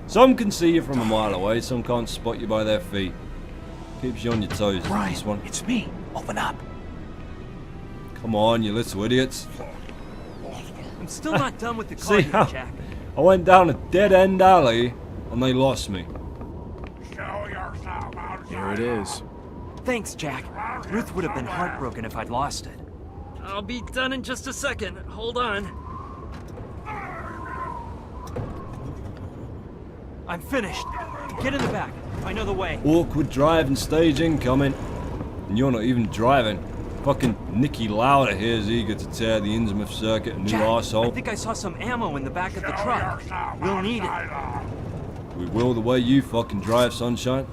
Some can see you from a mile away, some can't spot you by their feet. Keeps you on your toes, Brian, this one. it's me. Open up. Come on, you little idiots. I'm still not done with the See car how yet, Jack. I went down a dead-end alley and they lost me. Here it is. Thanks, Jack. Ruth would have been heartbroken if I'd lost it. I'll be done in just a second. Hold on. I'm finished. Get in the back. I know the way. Awkward driving stage incoming. And you're not even driving. Fucking Nicky Lauda here is eager to tear the Innsmouth circuit a new Jack, arsehole. I think I saw some ammo in the back of the truck. We'll need it. We will the way you fucking drive, sunshine.